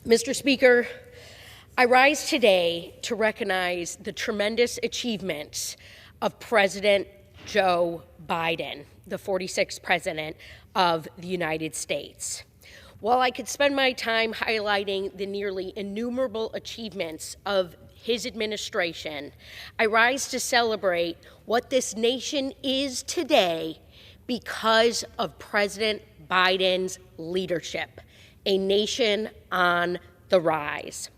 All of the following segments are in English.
Mr. Speaker, I rise today to recognize the tremendous achievements of President Joe Biden, the 46th President of the United States. While I could spend my time highlighting the nearly innumerable achievements of his administration, I rise to celebrate what this nation is today because of President Biden's leadership, a nation on the rise.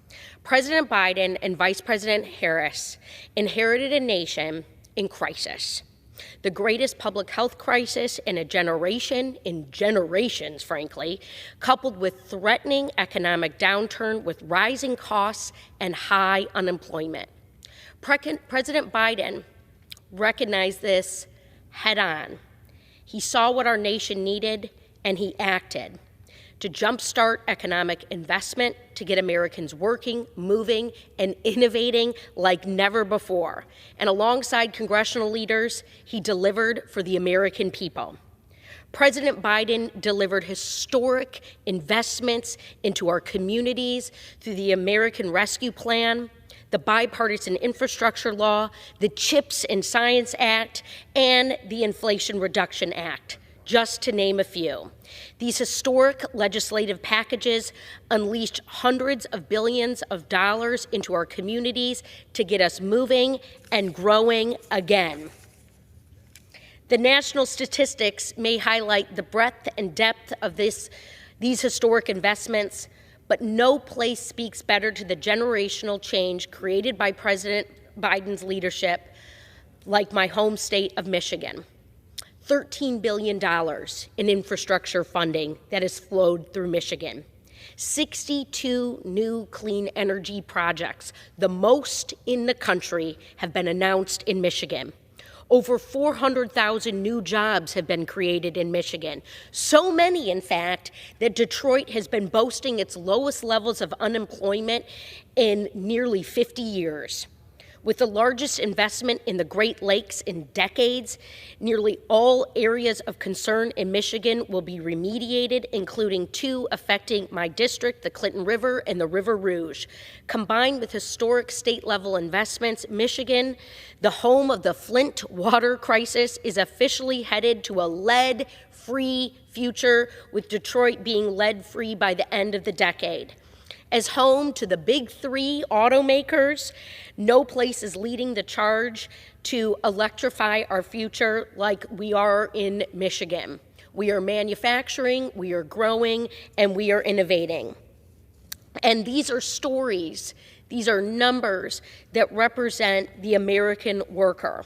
President Biden and Vice President Harris inherited a nation in crisis, the greatest public health crisis in a generation, in generations, frankly, coupled with threatening economic downturn with rising costs and high unemployment. President Biden recognized this head on. He saw what our nation needed, and he acted to jumpstart economic investment, to get Americans working, moving, and innovating like never before. And alongside congressional leaders, he delivered for the American people. President Biden delivered historic investments into our communities through the American Rescue Plan, the Bipartisan Infrastructure Law, the CHIPS and Science Act, and the Inflation Reduction Act, just to name a few. These historic legislative packages unleashed hundreds of billions of dollars into our communities to get us moving and growing again. The national statistics may highlight the breadth and depth of these historic investments, but no place speaks better to the generational change created by President Biden's leadership like my home state of Michigan. $13 billion in infrastructure funding that has flowed through Michigan. 62 new clean energy projects, the most in the country, have been announced in Michigan. Over 400,000 new jobs have been created in Michigan. So many, in fact, that Detroit has been boasting its lowest levels of unemployment in nearly 50 years. With the largest investment in the Great Lakes in decades, nearly all areas of concern in Michigan will be remediated, including two affecting my district, the Clinton River and the River Rouge. Combined with historic state-level investments, Michigan, the home of the Flint water crisis, is officially headed to a lead-free future, with Detroit being lead-free by the end of the decade. As home to the big three automakers, no place is leading the charge to electrify our future like we are in Michigan. We are manufacturing, we are growing, and we are innovating. And these are stories, these are numbers that represent the American worker.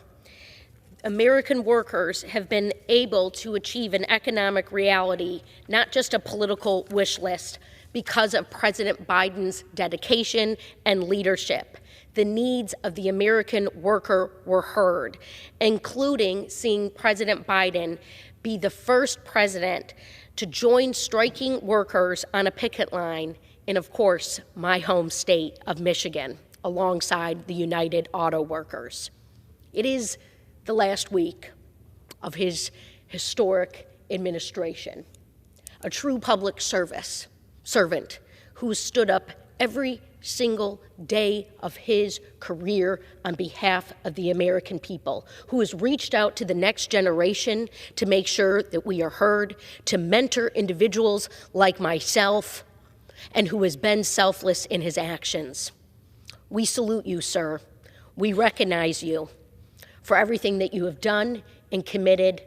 American workers have been able to achieve an economic reality, not just a political wish list, because of President Biden's dedication and leadership. The needs of the American worker were heard, including seeing President Biden be the first president to join striking workers on a picket line in, of course, my home state of Michigan, alongside the United Auto Workers. It is the last week of his historic administration, a true public servant who stood up every single day of his career on behalf of the American people, who has reached out to the next generation to make sure that we are heard, to mentor individuals like myself, and who has been selfless in his actions. We salute you, sir. We recognize you for everything that you have done and committed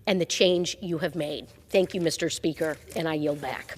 and the change you have made. Thank you, Mr. Speaker, and I yield back.